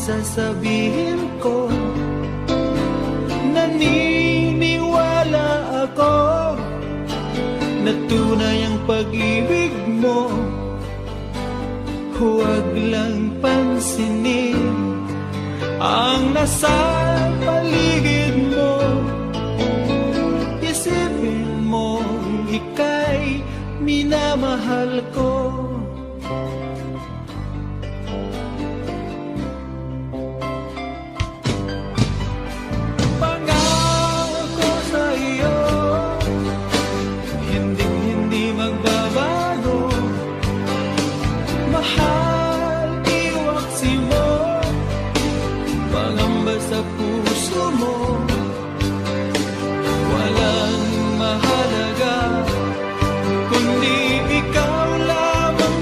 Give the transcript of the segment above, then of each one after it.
sasabihin ko. Naniniwala ako na tunay ang pag-ibig mo. Huwag lang pansinin ang nasa paligid mo. Isipin mo, ika'y minamahal ko. Pangako sa iyo, hindi magbabago. Mahal, iwaksi mo, pangamba sa puso mo. Walang mahalaga kundi ikaw lamang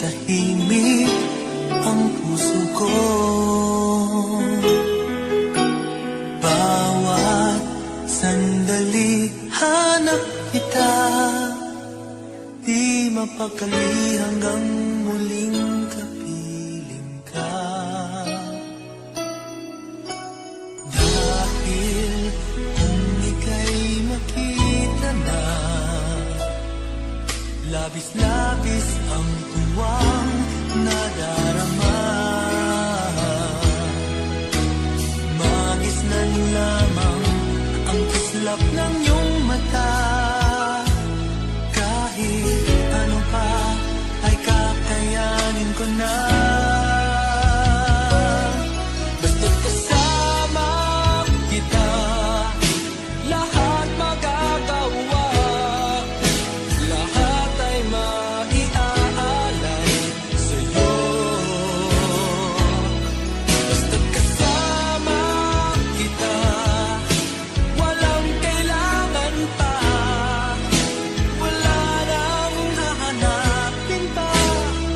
tahimik ang puso ko. Bawat sandali hanap kita, di mapakali hanggang muling kapiling ka. Dahil kung ika'y makita na, labis-labis ang tuwang nadarama. Magisnan lamang ang kislap ng iyong mata. Kahit ano pa ay kakayanin ko na. Basta't kasama kita, lahat magagawa. Lahat ay maiaalay sa'yo. Basta't kasama kita, walang kailangan pa. Wala nang hahanapin pa.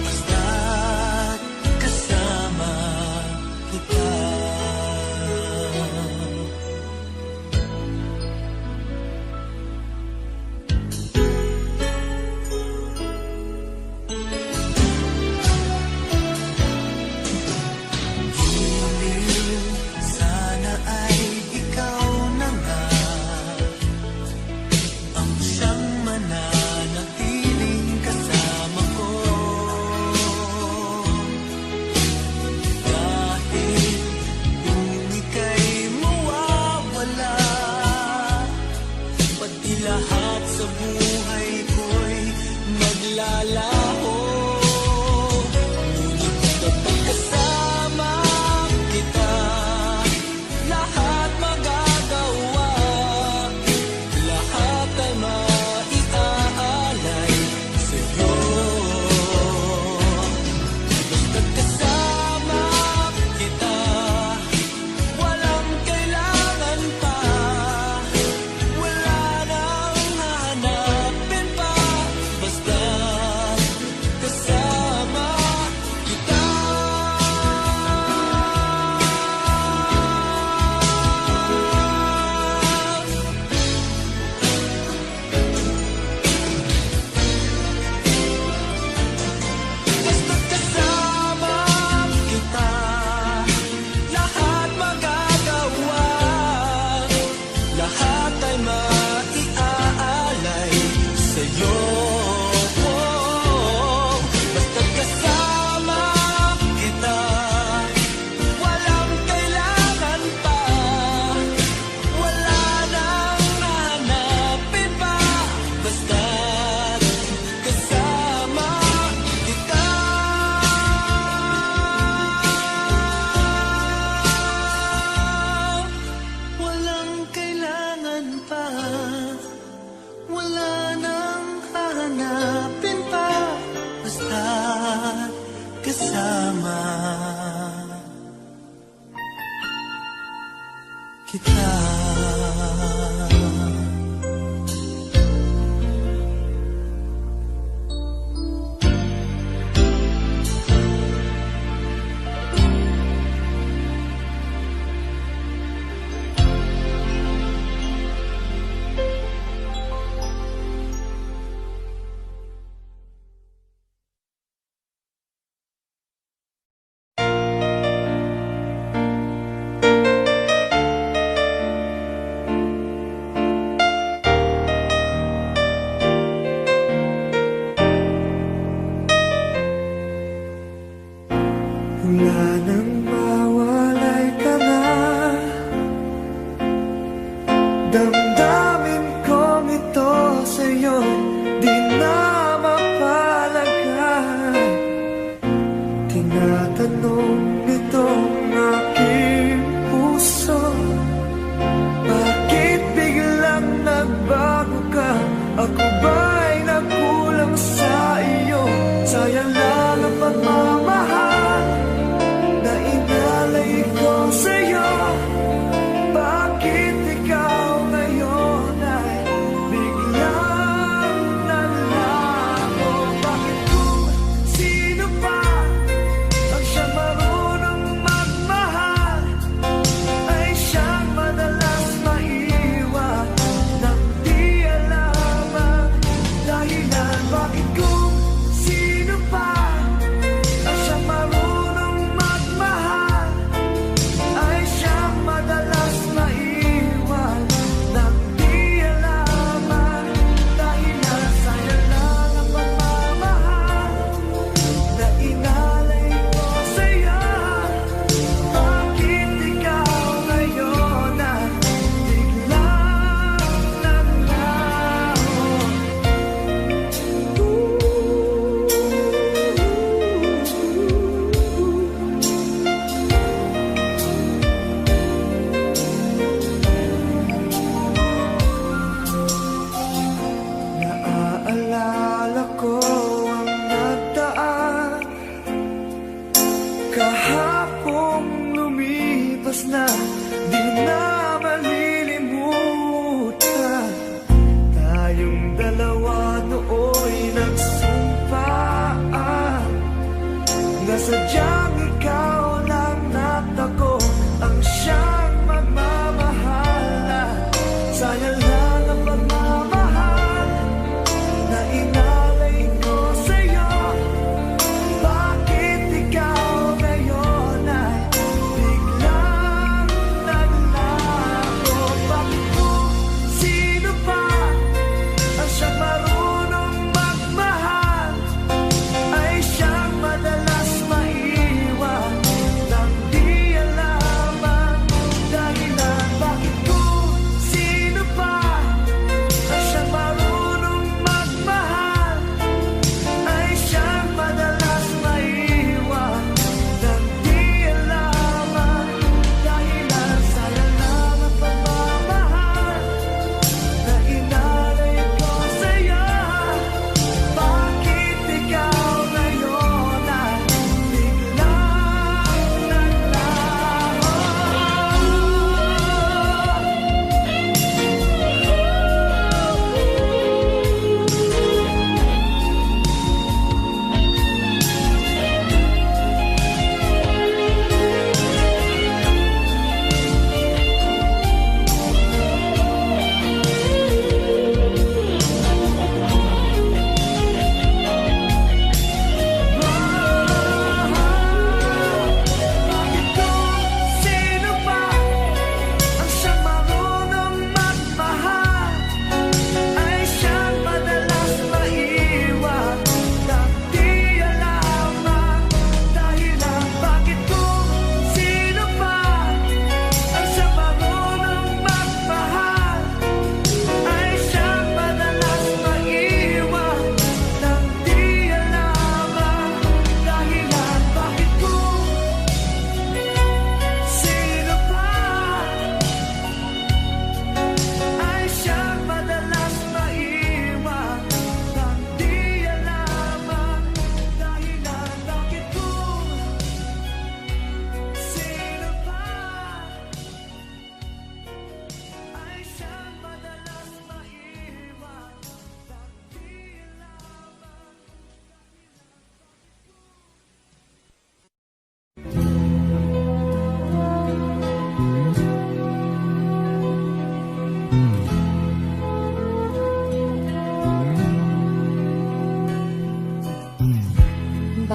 Basta't kasama kita. Hiling sana ay ikaw na nga ang siyang mananatiling kasama ko. Dahil kung ika'y mawawala, pati lahat sa buhay ko'y maglalaho. Ngunit kapag kasama kita, lahat magagawa. Lahat ay maiaalay sa'yo. Basta't kasama kita, walang kailangan pa. Wala nang hahanapin pa. Basta't kasama kita. Basta't kasama kita, lahat magagawa. Lahat ay maiaalay sa'yo. Basta't kasama kita, walang kailangan pa. Wala nang hahanapin pa. Basta't kasama kita. Walang kailangan pa. Wala nang hahanapin pa. Basta't kasama kita. Wala nang mawalay ka na. Damdamin kong ito sa'yo, di na mapalagay. Tinatanong nitong aking puso, bakit biglang nagbago ka? Ako ba'y nagkulang sa iyo? Sayang lang ang pagmamahal na inalay ko sa'yo. Bakit ikaw ngayon ay biglang nalago? Bakit kung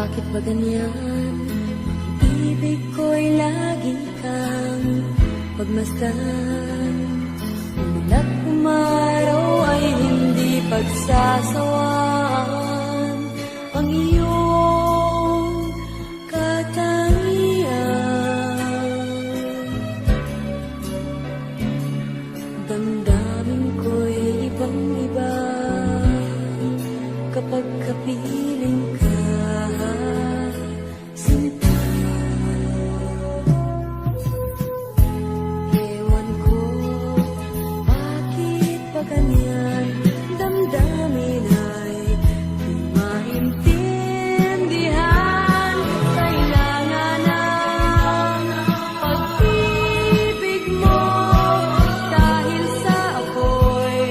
Bakit ba ganyan? Ibig ko'y lagi kang pagmasdan. Umulat umaraw ay hindi pagsasawaan. Ang iyong katangian, damdamin ko'y ibang-iba kapag kapiling ka, sinta. Ewan ko, bakit ba ganyan? Damdamin ay di maintindihan. Kailangan ng pag-ibig mo, dahil sa ako'y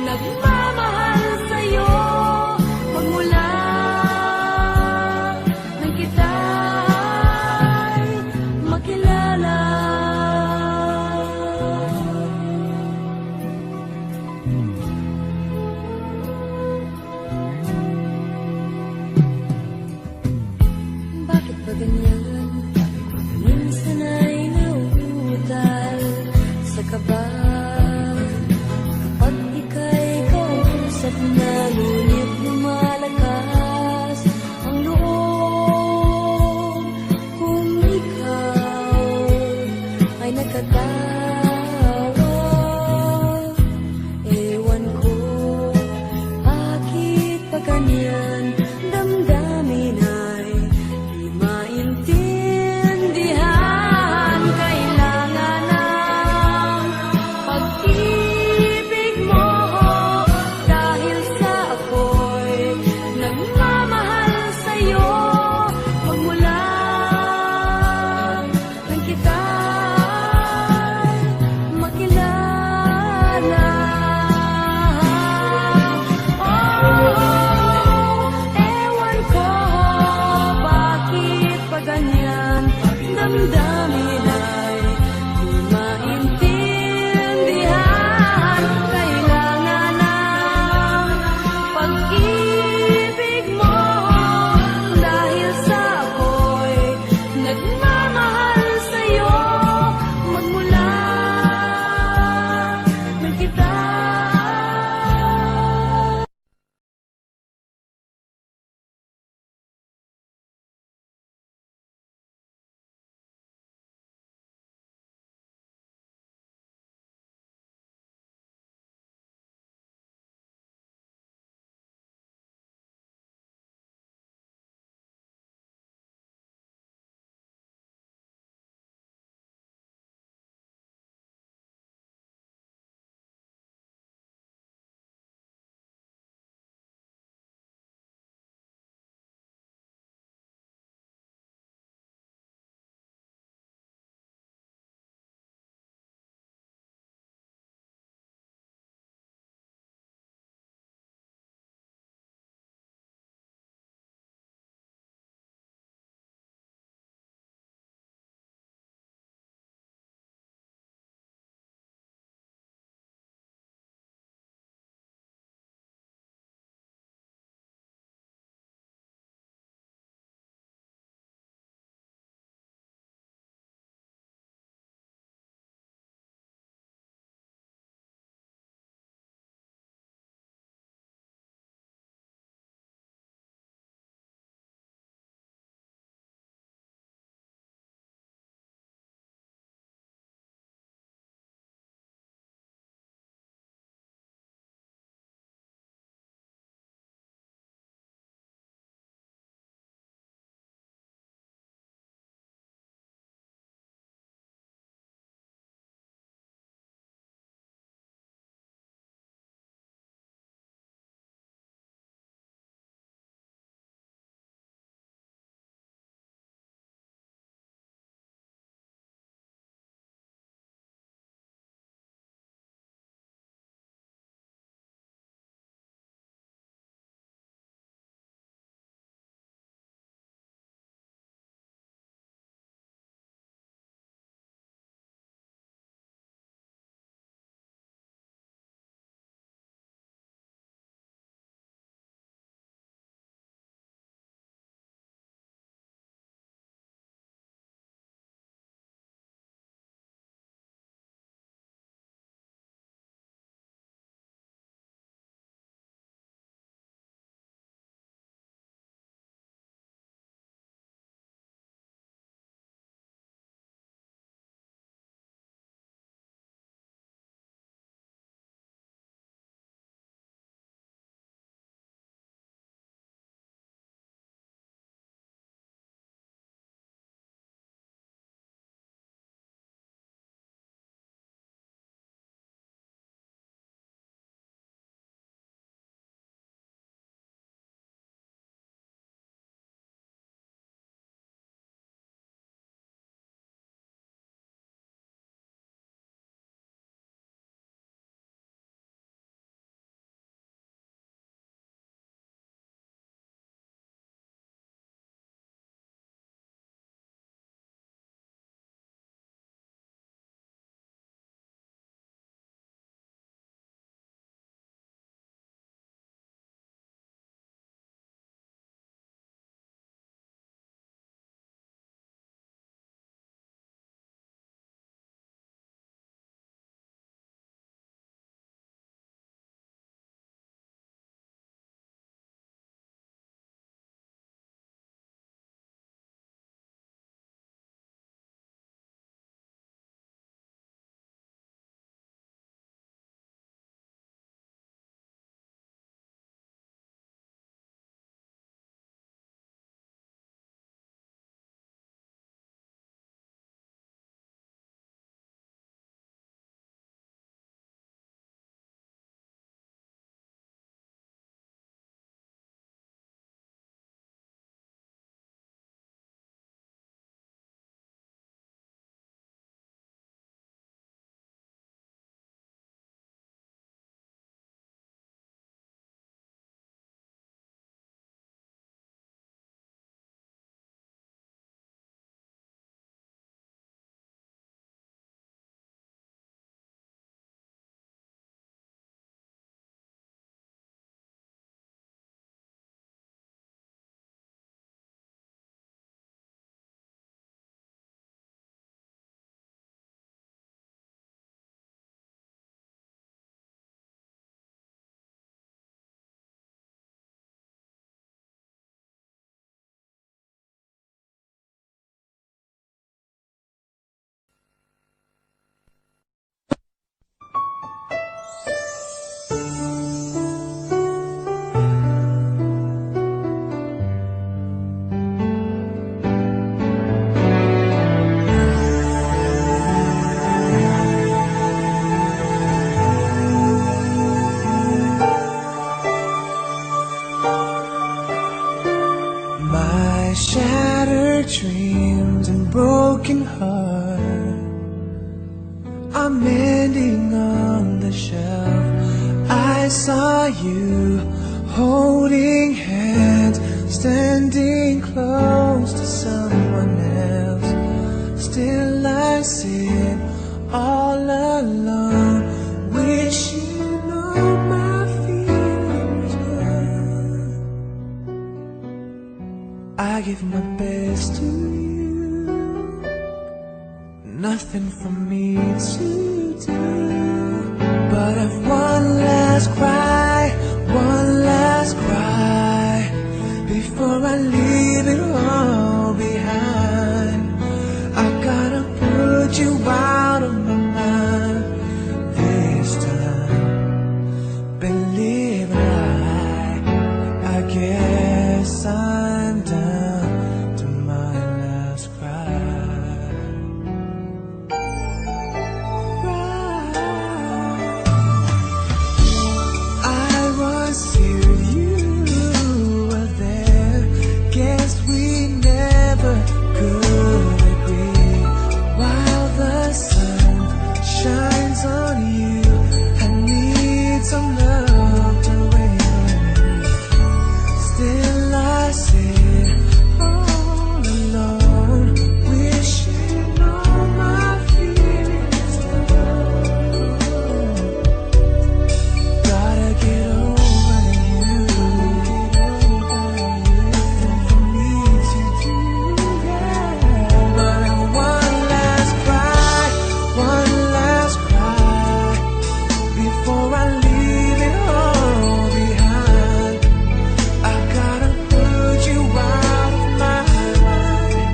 nagmamahal sa'yo. Magmula nang kita'y makilala. Bakit ba ganyan? Minsan ay nauutal sa kaba. Kapag ika'y kausap na, ngunit lumalakas ang loob kung ikaw ay nagkatawa. Ewan ko, bakit ba ganyan? Damdamin ay di maintindihan. Kailangan ng pag-ibig mo, dahil sa ako'y nagmamahal sa'yo. Magmula nang kita'y makilala. Oh, my shattered dreams and broken heart are mending on the shelf. I saw you holding hands, standing close to someone else. Still I sit all alone, wishing all my feelings were. I give my best to you, nothing for me to do, but I've one last cry, one last cry, before I leave it all behind. I gotta put you out of my mind this time. Believe I guess I'm down to my last cry. I was here, you were there. Guess we never could agree. While the sun shines on you, I need some love to rain. Still I sit all alone, wishing all my feelings gone. Gotta get over you, for me to do, yeah. But one last cry, one last cry, before I leave it all behind. I gotta put you out of my mind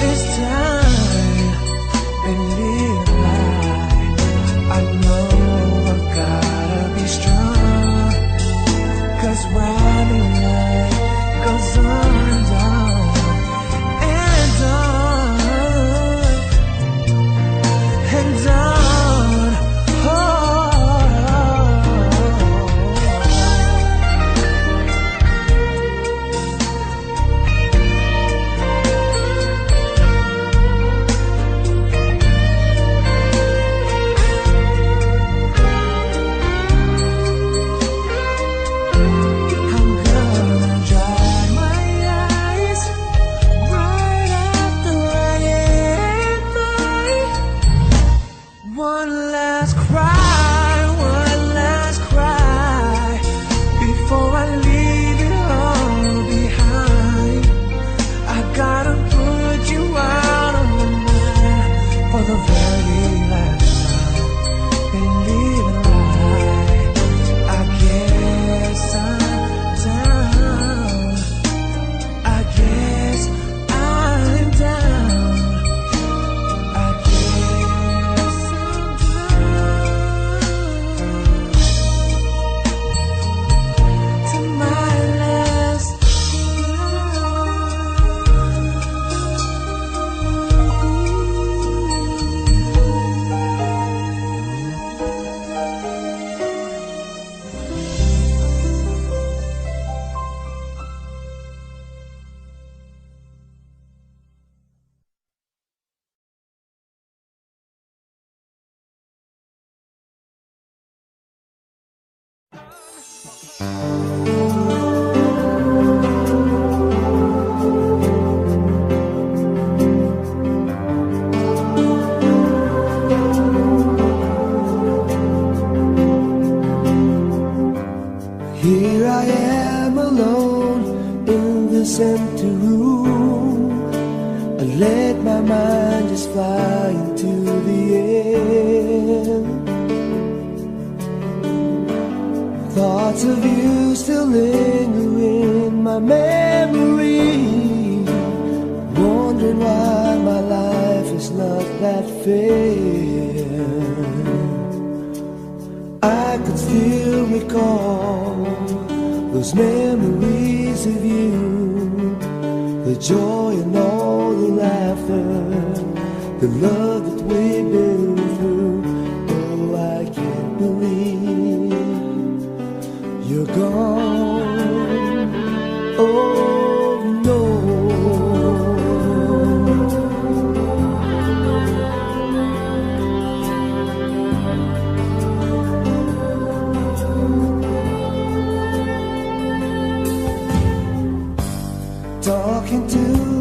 this time. Believe I know I gotta be strong, 'cause riding life goes on and on and on and on. I'm gonna dry my eyes right after I end mine. One last cry, one last cry, before I leave it all behind. I gotta put you out of my mind for the very last time. Believe it, I guess I'm down. I guess I'm down. I guess I'm down to my last Here I am alone in this empty room. I let my mind just fly into the air. Thoughts of you still linger in my memory, wondering why my life is not that fair. I could still recall those memories of you, the joy and all the laughter, the love that we've been through. Oh, I can't believe you're gone. Oh no, talking to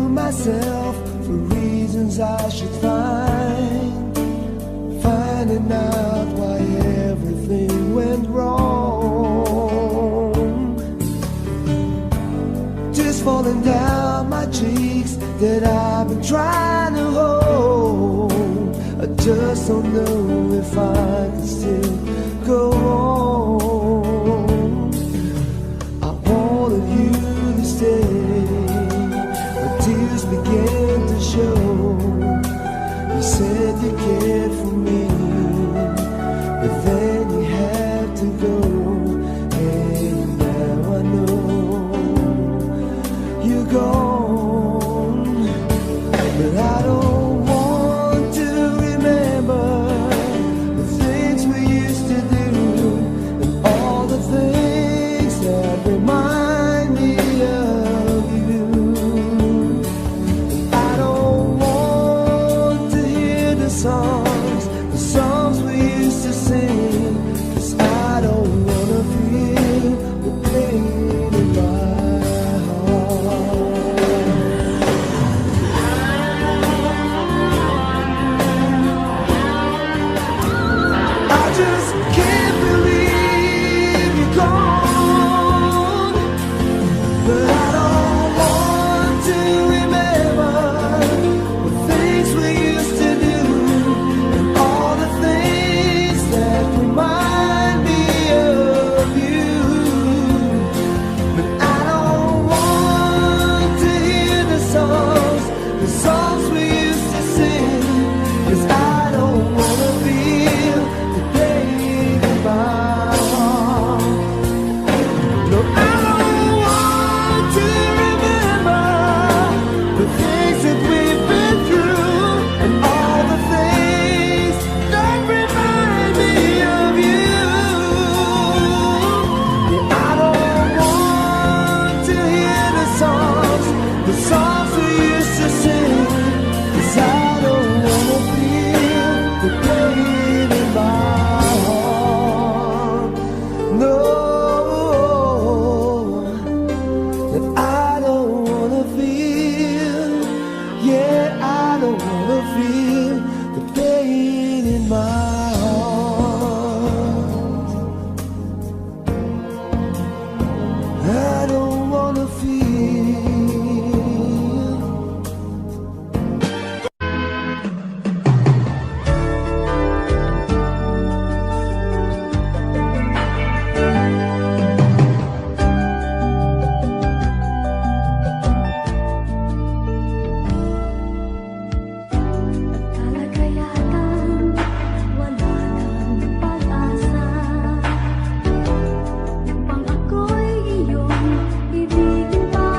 myself for reasons I should find, finding out why everything went wrong. Just falling down my cheeks that I've been trying to hold. I just don't know if I can still go on. I wanted you to stay, but tears began to show. You said you cared for me, but then you had to go. And now I know you're gone, but I don't want to remember the things we used to do and all the things that remind me of you. I don't want to hear the songs we used to sing, 'cause I don't wanna feel the pain in my heart. I just can't believe you're gone, but I don't want to remember the things we used to do and all the things that remind me of you. But I don't want to hear the songs we used to sing, 'cause I don't wanna feel the pain in my heart. No, I don't want to remember the things that we've been through and all the things that remind me of you. Yeah, I don't want to hear the songs we used to sing, 'cause I don't wanna feel the pain in my heart. No, that I don't wanna feel, yeah, I don't wanna feel the pain in my heart. I don't wanna feel. Talaga yatang wala nang pag-asa upang ako'y iyong ibigin pa.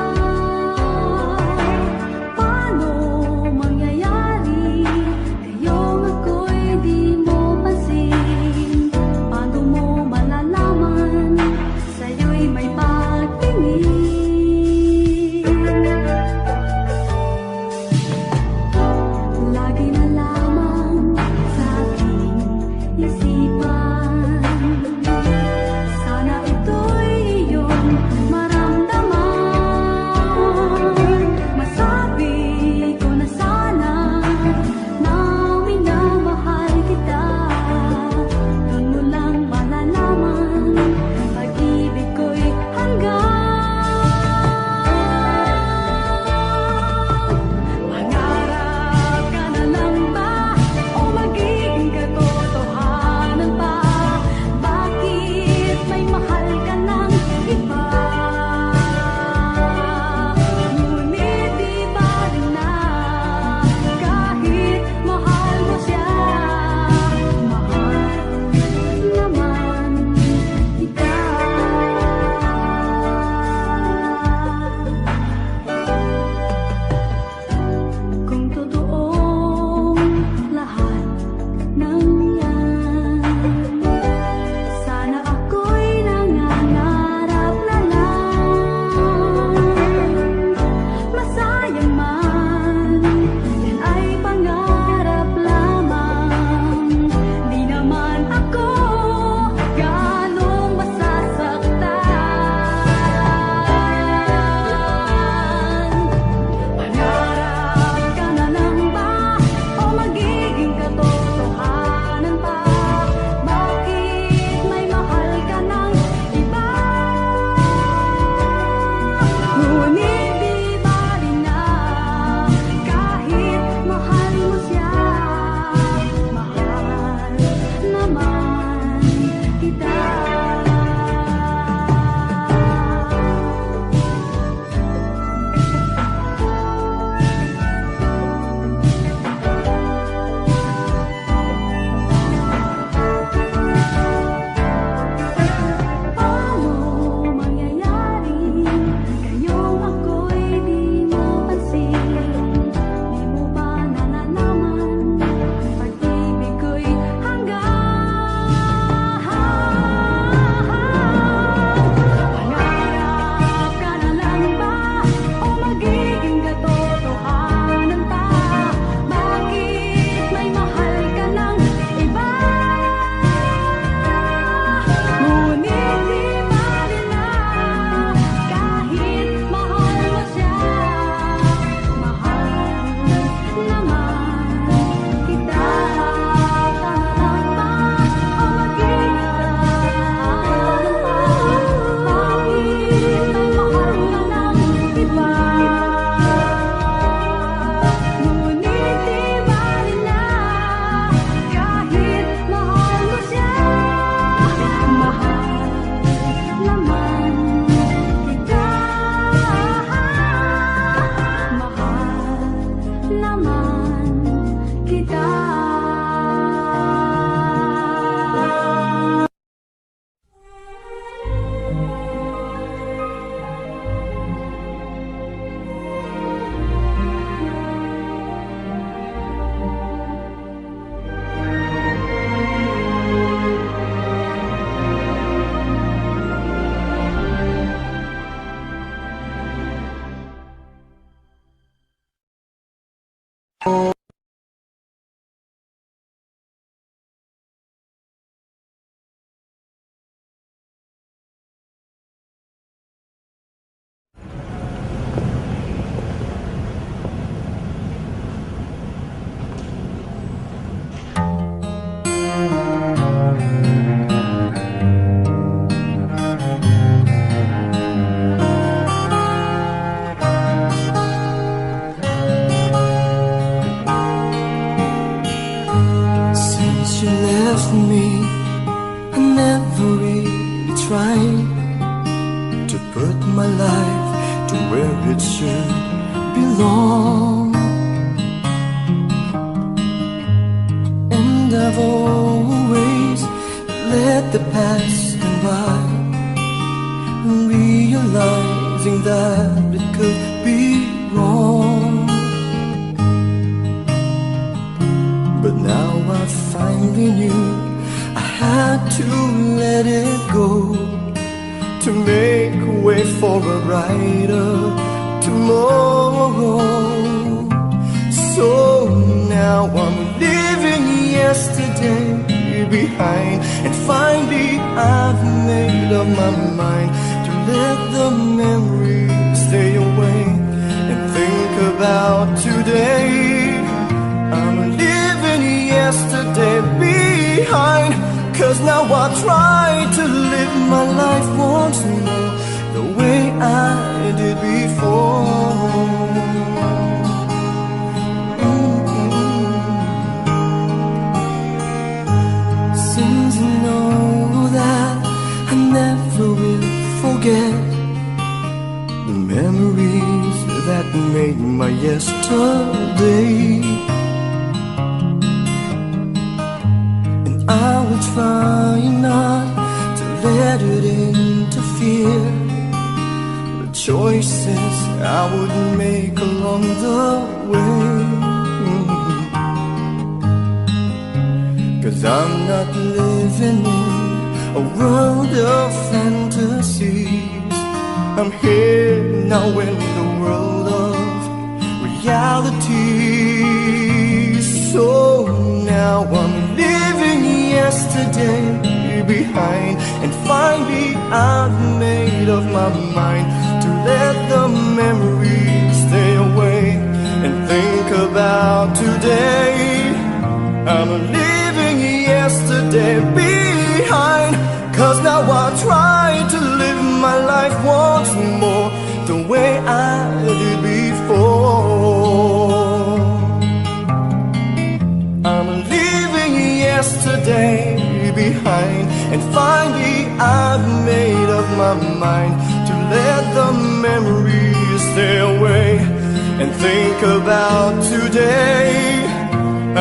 Since you left me, I never really tried to put my life to where it should belong. And I've always let the past come by, realizing that it could be wrong. But now I finally knew I had to let it go to make way for a brighter tomorrow. So now I'm leaving yesterday behind, and finally I've made up my mind to let the memories stay away and think about today. I'm leaving yesterday behind, 'cause now I try to live my life once more the way I did before. Since I know that I never will forget the memories that made my yesterday, I will try not to let it interfere the choices I would make along the way. 'Cause I'm not living in a world of fantasies. I'm here now in the world of reality. So now I'm leaving yesterday behind, and finally I've made up my mind to let the memories stay away and think about today. I'm leaving yesterday behind, 'cause now I try to live my life once more the way I did before. I'm leaving yesterday behind, and finally I've made up my mind to let the memories stay away and think about today.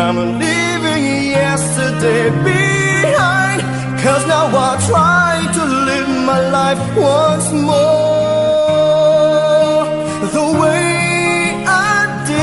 I'm leaving yesterday behind, 'cause now I try to live my life once more the way I did.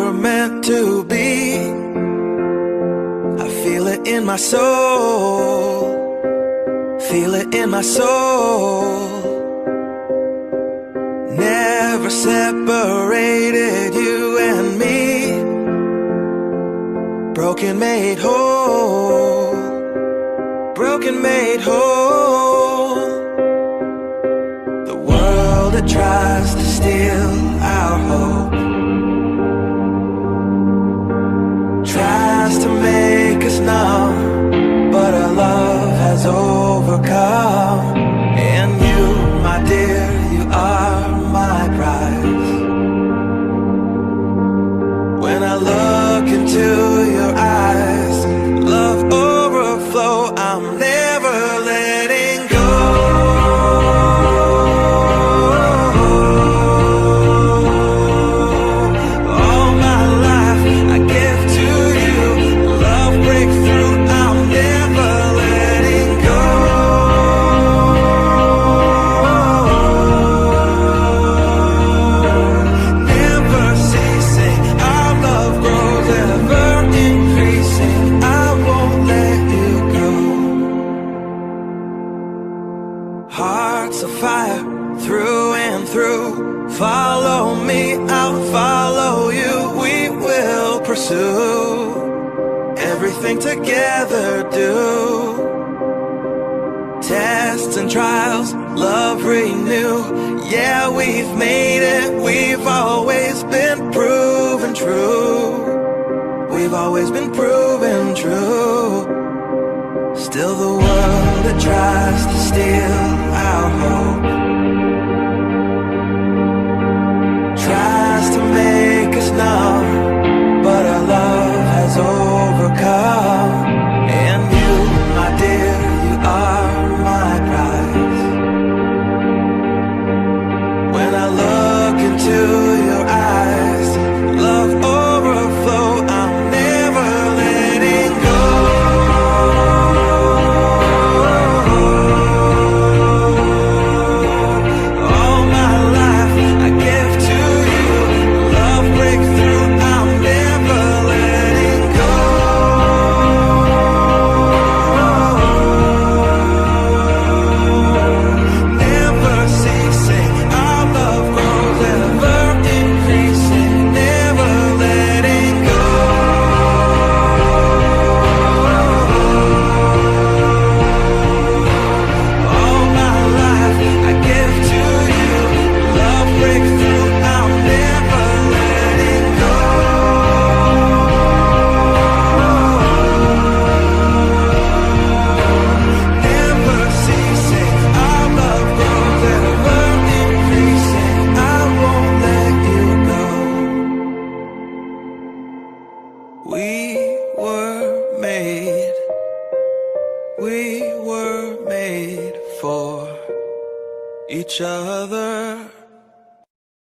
were meant to be. I feel it in my soul, feel it in my soul. Never separated, you and me. Broken made whole, broken made whole. The world that tries to steal our hope tries to make us numb, but our love has overcome. And you, my dear, you are my prize. When I look into your eyes, love overflow, I'm never letting go. All my life I give to you, love breakthrough, I'm never letting go. Never ceasing, our love grows ever increasing. I won't let you go. Hearts of fire through and through. Follow me, I'll follow you. We will pursue everything together. Do tests and trials, love renew. Yeah, we've made it. We've always been proven true. We've always been proven true. Still the world that tries to steal our hope tries to make us numb, but our love has overcome. And you, my dear, you are my prize. When I look into your eyes, love overflow, I'm never letting go. All my life I give to you, love breakthrough, I'm never letting go. Never ceasing, our love grows ever increasing. Never letting go. All my life I give to you, love breakthrough, I'm never letting go. Never ceasing, our love grows ever increasing. I won't let you go. We were made for each other.